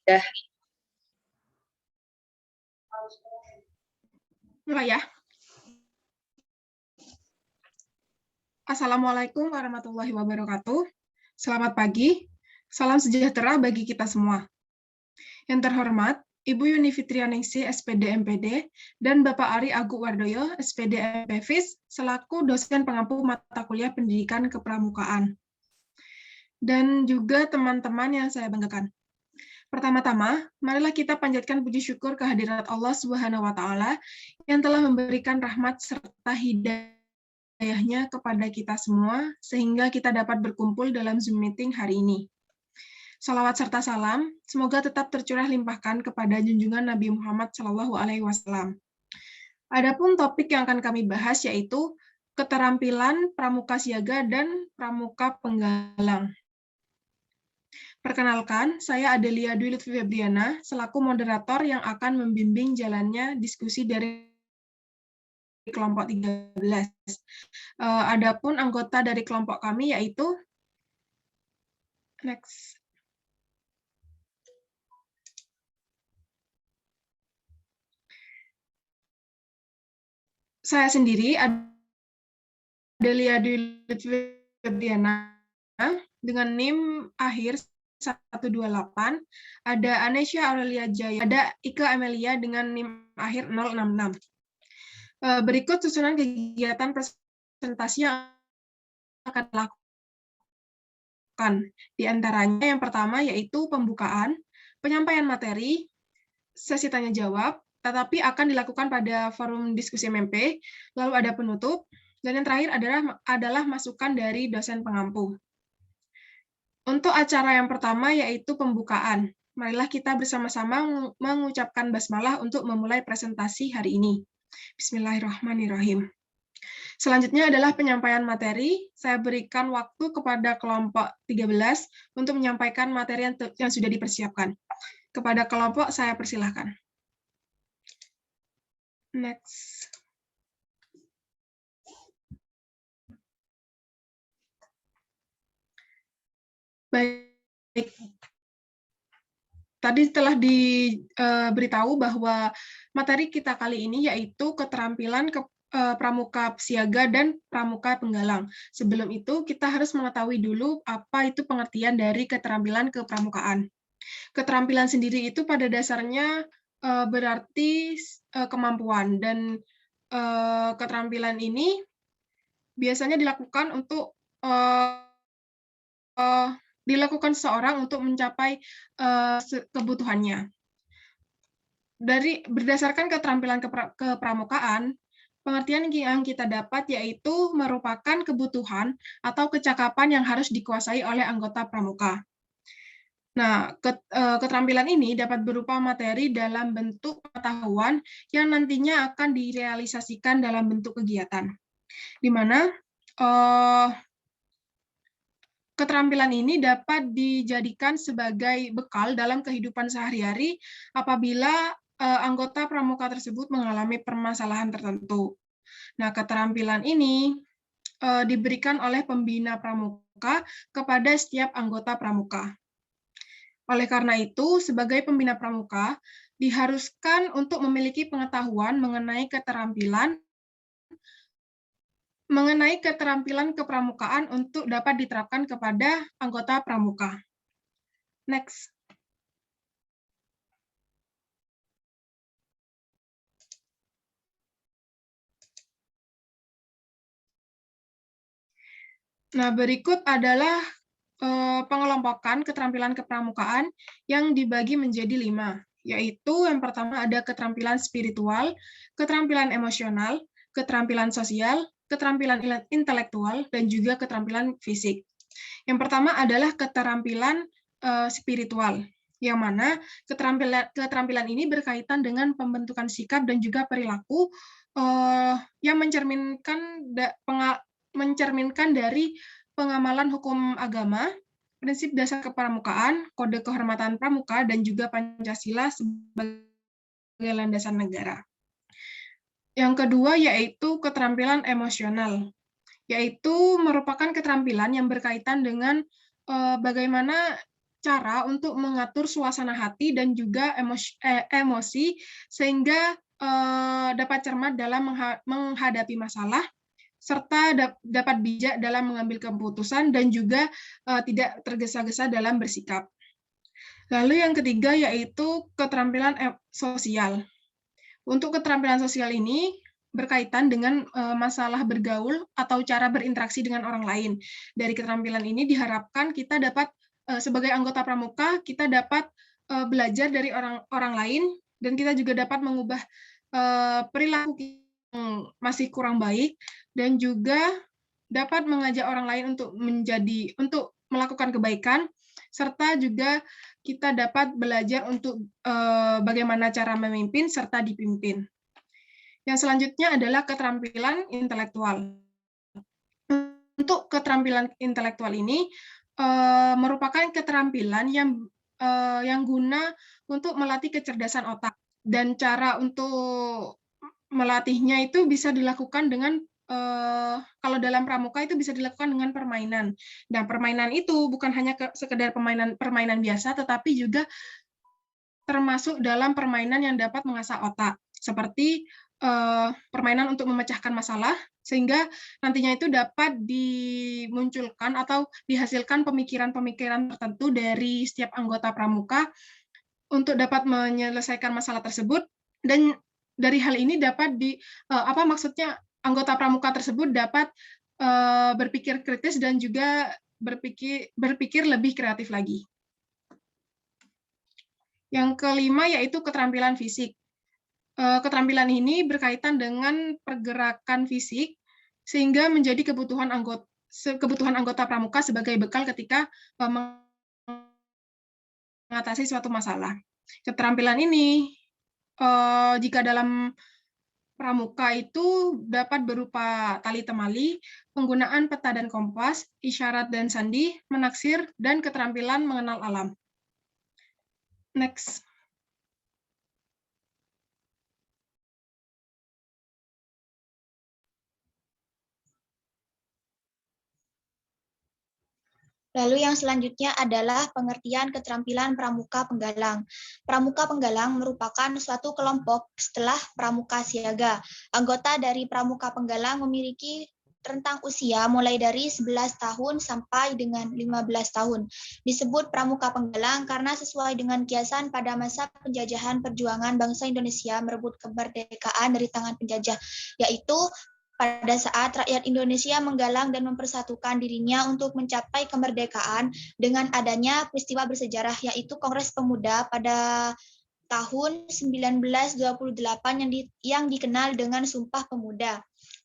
Ya. Mulai ya. Assalamualaikum warahmatullahi wabarakatuh. Selamat pagi. Salam sejahtera bagi kita semua. Yang terhormat, Ibu Yuni Fitrianingsih, SPD MPD, dan Bapak Ari Agu Wardoyo, SPD MPFIS, selaku dosen pengampu mata kuliah Pendidikan Kepramukaan. Dan juga teman-teman yang saya banggakan. Pertama-tama, marilah kita panjatkan puji syukur kehadirat Allah Subhanahu wa Ta'ala yang telah memberikan rahmat serta hidayahnya kepada kita semua, sehingga kita dapat berkumpul dalam Zoom meeting hari ini. Salawat serta salam, semoga tetap tercurah limpahkan kepada junjungan Nabi Muhammad SAW. Adapun topik yang akan kami bahas yaitu keterampilan pramuka siaga dan pramuka penggalang. Perkenalkan, saya Adelia Dwi Lutfi Febriana, selaku moderator yang akan membimbing jalannya diskusi dari kelompok 13. Adapun anggota dari kelompok kami yaitu saya sendiri, Adelia Dwi Lutfi Febriana, dengan NIM akhir 128, ada Anesya Aurelia Jaya, ada Ika Amelia dengan NIM akhir 066. Berikut susunan kegiatan presentasi yang akan dilakukan. Di antaranya yang pertama yaitu pembukaan, penyampaian materi, sesi tanya jawab, tetapi akan dilakukan pada forum diskusi MMP, lalu ada penutup, dan yang terakhir adalah masukan dari dosen pengampu. Untuk acara yang pertama yaitu pembukaan. Marilah kita bersama-sama mengucapkan basmalah untuk memulai presentasi hari ini. Bismillahirrahmanirrahim. Selanjutnya adalah penyampaian materi. Saya berikan waktu kepada kelompok 13 untuk menyampaikan materi yang sudah dipersiapkan. Kepada kelompok saya persilahkan. Next. Baik. Tadi telah diberitahu bahwa materi kita kali ini yaitu keterampilan pramuka siaga dan pramuka penggalang. Sebelum itu, kita harus mengetahui dulu apa itu pengertian dari keterampilan kepramukaan. Keterampilan sendiri itu pada dasarnya berarti kemampuan, dan keterampilan ini biasanya dilakukan untuk dilakukan seseorang untuk mencapai kebutuhannya. Berdasarkan keterampilan kepramukaan, pengertian yang kita dapat yaitu merupakan kebutuhan atau kecakapan yang harus dikuasai oleh anggota pramuka. Nah, keterampilan ini dapat berupa materi dalam bentuk pengetahuan yang nantinya akan direalisasikan dalam bentuk kegiatan, di mana keterampilan ini dapat dijadikan sebagai bekal dalam kehidupan sehari-hari apabila anggota pramuka tersebut mengalami permasalahan tertentu. Nah, keterampilan ini diberikan oleh pembina pramuka kepada setiap anggota pramuka. Oleh karena itu, sebagai pembina pramuka, diharuskan untuk memiliki pengetahuan mengenai keterampilan kepramukaan untuk dapat diterapkan kepada anggota pramuka. Next. Nah, berikut adalah pengelompokan keterampilan kepramukaan yang dibagi menjadi 5, yaitu yang pertama ada keterampilan spiritual, keterampilan emosional, keterampilan sosial, keterampilan intelektual, dan juga keterampilan fisik. Yang pertama adalah keterampilan spiritual, yang mana keterampilan ini berkaitan dengan pembentukan sikap dan juga perilaku yang mencerminkan dari pengamalan hukum agama, prinsip dasar kepramukaan, kode kehormatan pramuka, dan juga Pancasila sebagai landasan negara. Yang kedua yaitu keterampilan emosional, yaitu merupakan keterampilan yang berkaitan dengan bagaimana cara untuk mengatur suasana hati dan juga emosi sehingga dapat cermat dalam menghadapi masalah, serta dapat bijak dalam mengambil keputusan dan juga tidak tergesa-gesa dalam bersikap. Lalu yang ketiga yaitu keterampilan sosial. Untuk keterampilan sosial ini berkaitan dengan masalah bergaul atau cara berinteraksi dengan orang lain. Dari keterampilan ini diharapkan kita dapat sebagai anggota pramuka kita dapat belajar dari orang lain dan kita juga dapat mengubah perilaku yang masih kurang baik dan juga dapat mengajak orang lain untuk melakukan kebaikan serta juga kita dapat belajar untuk bagaimana cara memimpin serta dipimpin. Yang selanjutnya adalah keterampilan intelektual. Untuk keterampilan intelektual ini merupakan keterampilan yang guna untuk melatih kecerdasan otak dan cara untuk melatihnya itu bisa dilakukan dengan kalau dalam pramuka itu bisa dilakukan dengan permainan. Dan permainan itu bukan hanya sekedar permainan biasa, tetapi juga termasuk dalam permainan yang dapat mengasah otak, seperti permainan untuk memecahkan masalah, sehingga nantinya itu dapat dimunculkan atau dihasilkan pemikiran-pemikiran tertentu dari setiap anggota pramuka untuk dapat menyelesaikan masalah tersebut, dan dari hal ini dapat maksudnya anggota pramuka tersebut dapat berpikir kritis dan juga berpikir lebih kreatif lagi. Yang kelima yaitu keterampilan fisik. Keterampilan ini berkaitan dengan pergerakan fisik sehingga menjadi kebutuhan anggota pramuka sebagai bekal ketika mengatasi suatu masalah. Keterampilan ini jika dalam pramuka itu dapat berupa tali temali, penggunaan peta dan kompas, isyarat dan sandi, menaksir, dan keterampilan mengenal alam. Next. Lalu yang selanjutnya adalah pengertian keterampilan pramuka penggalang. Pramuka penggalang merupakan suatu kelompok setelah pramuka siaga. Anggota dari pramuka penggalang memiliki rentang usia mulai dari 11 tahun sampai dengan 15 tahun. Disebut pramuka penggalang karena sesuai dengan kiasan pada masa penjajahan perjuangan bangsa Indonesia merebut kemerdekaan dari tangan penjajah, yaitu pada saat rakyat Indonesia menggalang dan mempersatukan dirinya untuk mencapai kemerdekaan dengan adanya peristiwa bersejarah, yaitu Kongres Pemuda pada tahun 1928 yang dikenal dengan Sumpah Pemuda.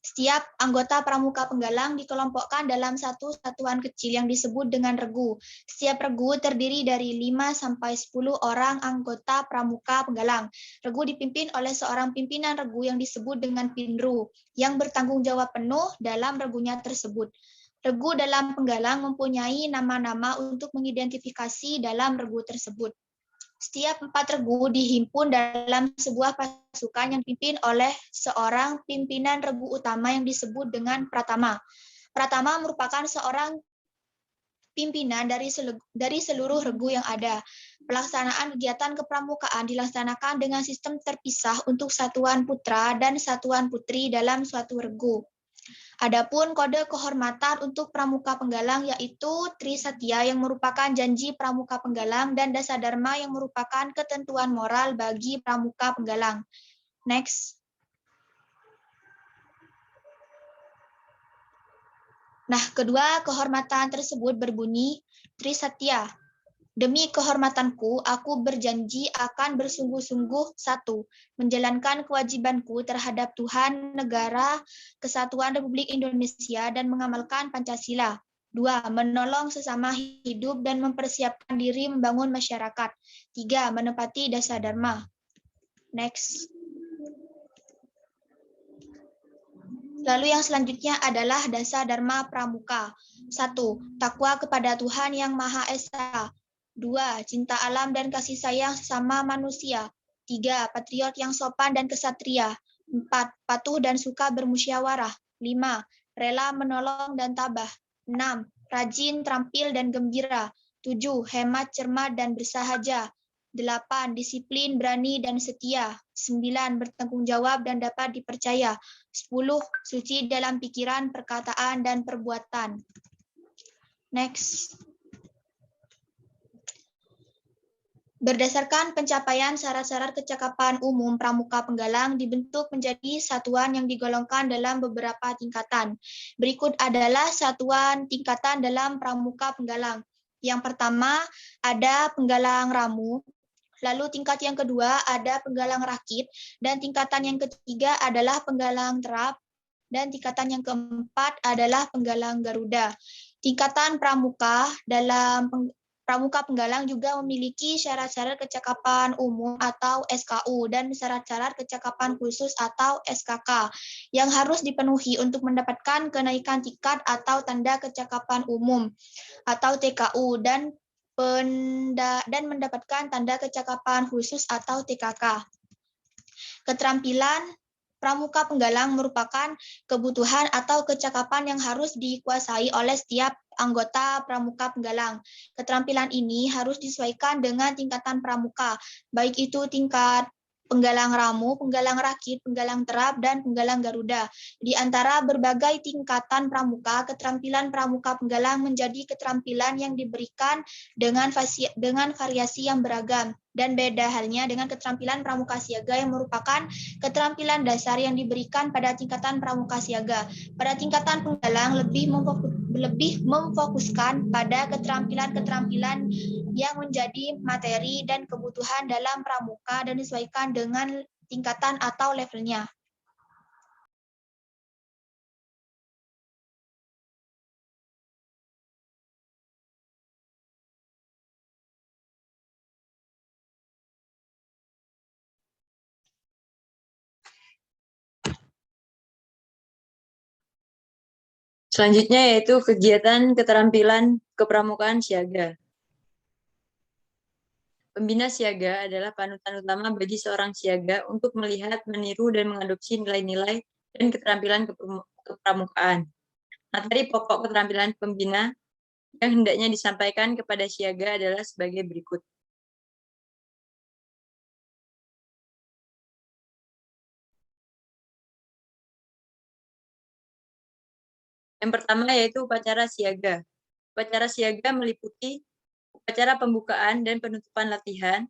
Setiap anggota pramuka penggalang dikelompokkan dalam satu satuan kecil yang disebut dengan regu. Setiap regu terdiri dari 5-10 orang anggota pramuka penggalang. Regu dipimpin oleh seorang pimpinan regu yang disebut dengan pinru, yang bertanggung jawab penuh dalam regunya tersebut. Regu dalam penggalang mempunyai nama-nama untuk mengidentifikasi dalam regu tersebut. Setiap 4 regu dihimpun dalam sebuah pasukan yang dipimpin oleh seorang pimpinan regu utama yang disebut dengan pratama. Pratama merupakan seorang pimpinan dari seluruh regu yang ada. Pelaksanaan kegiatan kepramukaan dilaksanakan dengan sistem terpisah untuk satuan putra dan satuan putri dalam suatu regu. Adapun kode kehormatan untuk pramuka penggalang yaitu Trisatya yang merupakan janji pramuka penggalang dan Dasadharma yang merupakan ketentuan moral bagi pramuka penggalang. Next. Nah, kedua kehormatan tersebut berbunyi Trisatya. Demi kehormatanku, aku berjanji akan bersungguh-sungguh 1. Menjalankan kewajibanku terhadap Tuhan, negara, kesatuan Republik Indonesia, dan mengamalkan Pancasila. 2. Menolong sesama hidup dan mempersiapkan diri membangun masyarakat. 3. Menepati Dasadharma. Next. Lalu yang selanjutnya adalah Dasadharma Pramuka. 1. Takwa kepada Tuhan Yang Maha Esa. 2. Cinta alam dan kasih sayang sesama manusia. 3. Patriot yang sopan dan kesatria. 4. Patuh dan suka bermusyawarah. 5. Rela menolong dan tabah. 6. Rajin, terampil, dan gembira. 7. Hemat, cermat, dan bersahaja. 8. Disiplin, berani, dan setia. 9. Bertanggung jawab dan dapat dipercaya. 10. Suci dalam pikiran, perkataan, dan perbuatan. Next. Berdasarkan pencapaian syarat-syarat kecakapan umum, Pramuka Penggalang dibentuk menjadi satuan yang digolongkan dalam beberapa tingkatan. Berikut adalah satuan tingkatan dalam Pramuka Penggalang. Yang pertama ada Penggalang Ramu, lalu tingkat yang kedua ada Penggalang Rakit, dan tingkatan yang ketiga adalah Penggalang Terap, dan tingkatan yang keempat adalah Penggalang Garuda. Tingkatan pramuka dalam Pramuka Penggalang juga memiliki syarat-syarat kecakapan umum atau SKU dan syarat-syarat kecakapan khusus atau SKK yang harus dipenuhi untuk mendapatkan kenaikan tingkat atau tanda kecakapan umum atau TKU dan mendapatkan tanda kecakapan khusus atau TKK. Keterampilan Pramuka Penggalang merupakan kebutuhan atau kecakapan yang harus dikuasai oleh setiap anggota Pramuka Penggalang. Keterampilan ini harus disesuaikan dengan tingkatan pramuka, baik itu tingkat Penggalang Ramu, Penggalang Rakit, Penggalang Terap, dan Penggalang Garuda. Di antara berbagai tingkatan pramuka, keterampilan Pramuka Penggalang menjadi keterampilan yang diberikan dengan variasi yang beragam, dan beda halnya dengan keterampilan Pramuka Siaga yang merupakan keterampilan dasar yang diberikan pada tingkatan Pramuka Siaga. Pada tingkatan Penggalang lebih memfokuskan pada keterampilan-keterampilan yang menjadi materi dan kebutuhan dalam pramuka dan disesuaikan dengan tingkatan atau levelnya. Selanjutnya yaitu kegiatan keterampilan kepramukaan siaga. Pembina siaga adalah panutan utama bagi seorang siaga untuk melihat, meniru, dan mengadopsi nilai-nilai dan keterampilan kepramukaan. Materi pokok keterampilan pembina yang hendaknya disampaikan kepada siaga adalah sebagai berikut. Yang pertama yaitu upacara siaga. Upacara siaga meliputi upacara pembukaan dan penutupan latihan,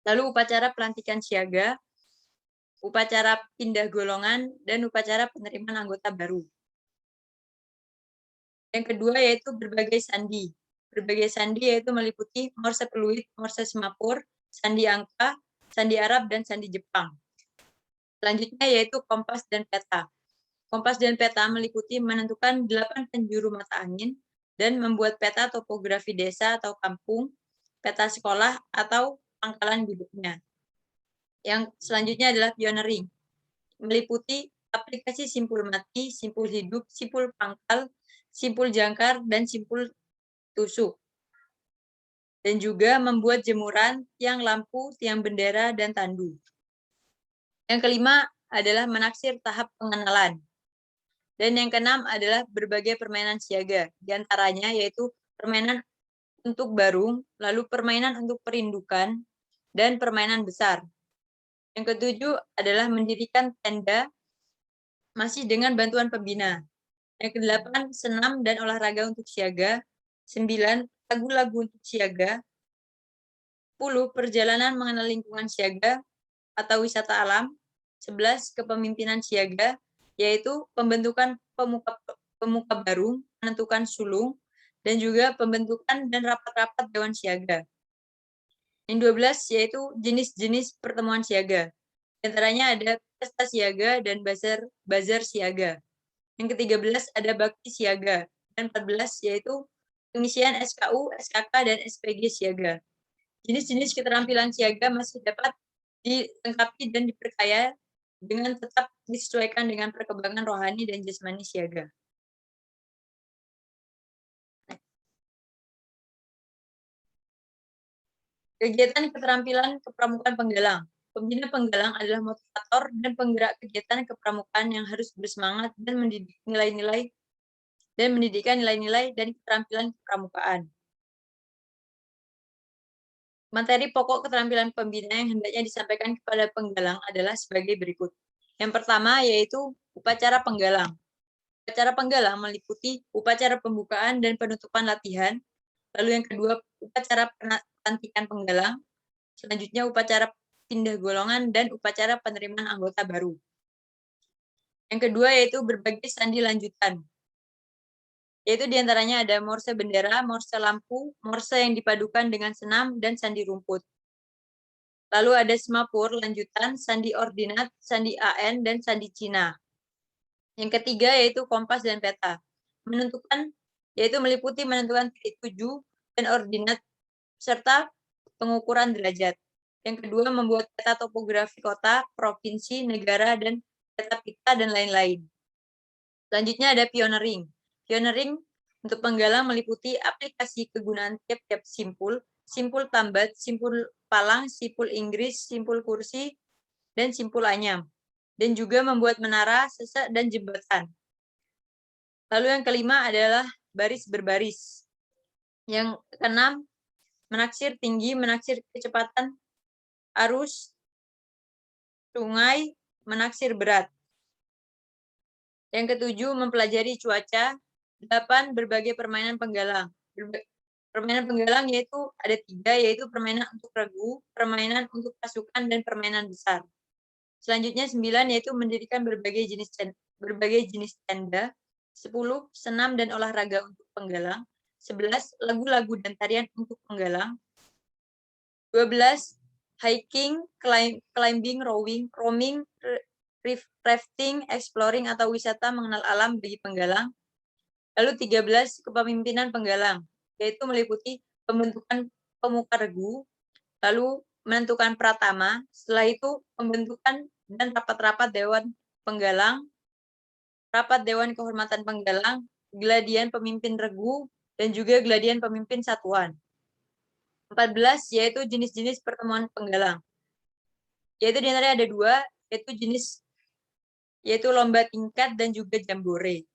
lalu upacara pelantikan siaga, upacara pindah golongan, dan upacara penerimaan anggota baru. Yang kedua yaitu berbagai sandi. Berbagai sandi yaitu meliputi morse peluit, morse semapur, sandi angka, sandi Arab, dan sandi Jepang. Selanjutnya yaitu kompas dan peta. Kompas dan peta meliputi menentukan 8 penjuru mata angin dan membuat peta topografi desa atau kampung, peta sekolah, atau pangkalan hidupnya. Yang selanjutnya adalah pioneering, meliputi aplikasi simpul mati, simpul hidup, simpul pangkal, simpul jangkar, dan simpul tusuk. Dan juga membuat jemuran, tiang lampu, tiang bendera, dan tandu. Yang kelima adalah menaksir tahap pengenalan. Dan yang keenam adalah berbagai permainan siaga, diantaranya yaitu permainan untuk barung, lalu permainan untuk perindukan, dan permainan besar. Yang ketujuh adalah mendirikan tenda, masih dengan bantuan pembina. Yang kedelapan, senam dan olahraga untuk siaga. 9, lagu-lagu untuk siaga. 10, perjalanan mengenal lingkungan siaga atau wisata alam. 11, kepemimpinan siaga, yaitu pembentukan pemuka baru, menentukan sulung, dan juga pembentukan dan rapat-rapat dewan siaga. Yang 12 yaitu jenis-jenis pertemuan siaga. Di antaranya ada pesta siaga dan bazar siaga. Yang ke-13 ada bakti siaga. Dan 14 yaitu pengisian SKU, SKK, dan SPG siaga. Jenis-jenis keterampilan siaga masih dapat dilengkapi dan diperkaya dengan tetap disesuaikan dengan perkembangan rohani dan jasmani siaga. Kegiatan keterampilan kepramukaan penggalang. Pembina penggalang adalah motivator dan penggerak kegiatan kepramukaan yang harus bersemangat dan mendidik nilai-nilai dan mendidikan nilai-nilai dan keterampilan kepramukaan. Materi pokok keterampilan pembina yang hendaknya disampaikan kepada penggalang adalah sebagai berikut. Yang pertama yaitu upacara penggalang. Upacara penggalang meliputi upacara pembukaan dan penutupan latihan. Lalu yang kedua, upacara pelantikan penggalang. Selanjutnya upacara pindah golongan dan upacara penerimaan anggota baru. Yang kedua yaitu berbagai sandi lanjutan. Yaitu diantaranya ada morse bendera, morse lampu, morse yang dipadukan dengan senam, dan sandi rumput. Lalu ada semapur lanjutan, sandi ordinat, sandi AN, dan sandi Cina. Yang ketiga yaitu kompas dan peta. Yaitu meliputi menentukan titik tuju dan ordinat, serta pengukuran derajat. Yang kedua membuat peta topografi kota, provinsi, negara, dan peta pita, dan lain-lain. Selanjutnya ada pioneering. Pioneering untuk penggalang meliputi aplikasi kegunaan tiap-tiap simpul, simpul tambat, simpul palang, simpul Inggris, simpul kursi, dan simpul anyam. Dan juga membuat menara, sesek, dan jembatan. Lalu yang kelima adalah baris berbaris. Yang keenam, menaksir tinggi, menaksir kecepatan arus, sungai, menaksir berat. Yang ketujuh, mempelajari cuaca. 8, berbagai permainan penggalang. Permainan penggalang yaitu ada 3, yaitu permainan untuk regu, permainan untuk pasukan, dan permainan besar. Selanjutnya 9, yaitu mendirikan berbagai jenis tenda. 10, senam dan olahraga untuk penggalang. 11, lagu-lagu dan tarian untuk penggalang. 12, hiking, climbing, rowing, roaming, rafting, exploring atau wisata mengenal alam bagi penggalang. Lalu 13, kepemimpinan penggalang, yaitu meliputi pembentukan pemuka regu, lalu menentukan pratama, setelah itu pembentukan dan rapat-rapat dewan penggalang, rapat dewan kehormatan penggalang, geladian pemimpin regu, dan juga geladian pemimpin satuan. 14, yaitu jenis-jenis pertemuan penggalang. Yaitu diantaranya ada 2, yaitu lomba tingkat dan juga jambore.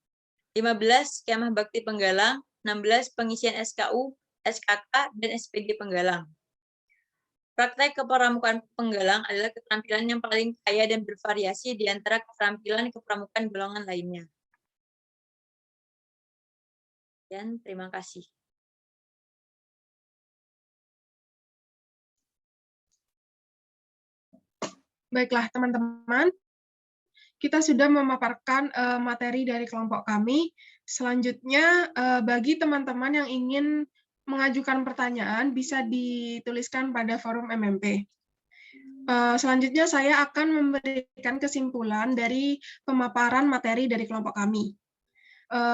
15, kemah bakti penggalang. 16, pengisian SKU, SKK, dan SPG penggalang. Praktek kepramukaan penggalang adalah keterampilan yang paling kaya dan bervariasi di antara keterampilan kepramukaan golongan lainnya. Dan terima kasih. Baiklah, teman-teman. Kita sudah memaparkan materi dari kelompok kami. Selanjutnya, bagi teman-teman yang ingin mengajukan pertanyaan, bisa dituliskan pada forum MMP. Selanjutnya, saya akan memberikan kesimpulan dari pemaparan materi dari kelompok kami,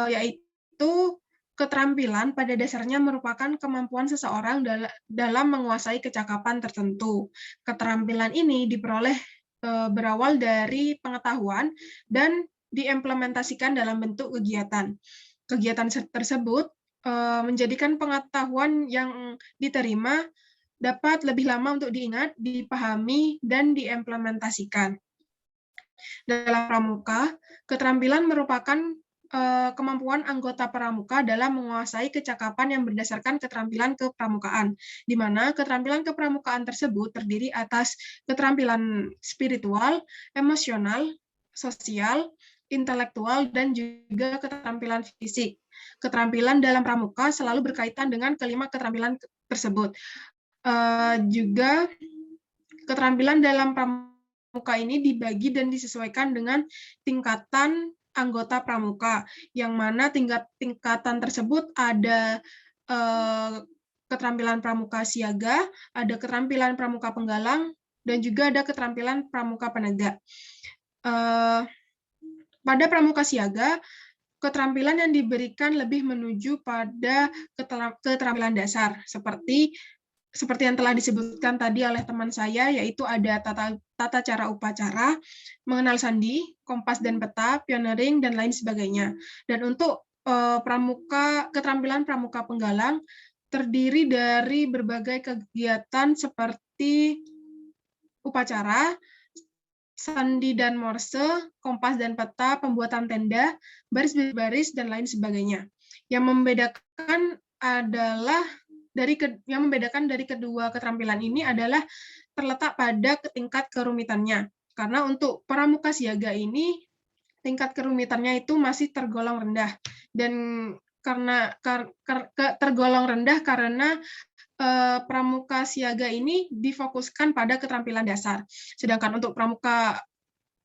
yaitu keterampilan pada dasarnya merupakan kemampuan seseorang dalam menguasai kecakapan tertentu. Keterampilan ini diperoleh berawal dari pengetahuan dan diimplementasikan dalam bentuk kegiatan. Kegiatan tersebut menjadikan pengetahuan yang diterima dapat lebih lama untuk diingat, dipahami, dan diimplementasikan. Dalam pramuka, keterampilan merupakan kemampuan anggota pramuka dalam menguasai kecakapan yang berdasarkan keterampilan kepramukaan, di mana keterampilan kepramukaan tersebut terdiri atas keterampilan spiritual, emosional, sosial, intelektual, dan juga keterampilan fisik. Keterampilan dalam pramuka selalu berkaitan dengan kelima keterampilan tersebut. Juga keterampilan dalam pramuka ini dibagi dan disesuaikan dengan tingkatan anggota pramuka, yang mana tingkatan tersebut ada keterampilan pramuka siaga, ada keterampilan pramuka penggalang, dan juga ada keterampilan pramuka penegak. Pada pramuka siaga, keterampilan yang diberikan lebih menuju pada keterampilan dasar, seperti yang telah disebutkan tadi oleh teman saya, yaitu ada tata cara upacara, mengenal sandi, kompas dan peta, pioneering, dan lain sebagainya. Dan untuk keterampilan pramuka penggalang terdiri dari berbagai kegiatan seperti upacara, sandi dan morse, kompas dan peta, pembuatan tenda, baris-baris, dan lain sebagainya. Yang membedakan adalah yang membedakan dari kedua keterampilan ini adalah terletak pada tingkat kerumitannya. Karena untuk pramuka siaga ini tingkat kerumitannya itu masih tergolong rendah, dan karena tergolong rendah karena pramuka siaga ini difokuskan pada keterampilan dasar. Sedangkan untuk pramuka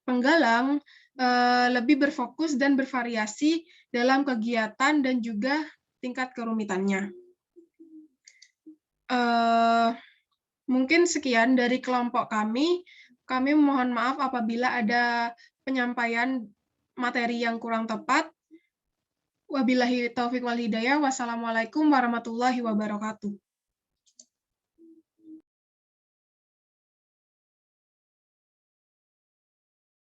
penggalang lebih berfokus dan bervariasi dalam kegiatan dan juga tingkat kerumitannya. Mungkin sekian dari kelompok kami. Kami mohon maaf apabila ada penyampaian materi yang kurang tepat. Wabillahi taufiq wal hidayah. Wassalamualaikum warahmatullahi wabarakatuh.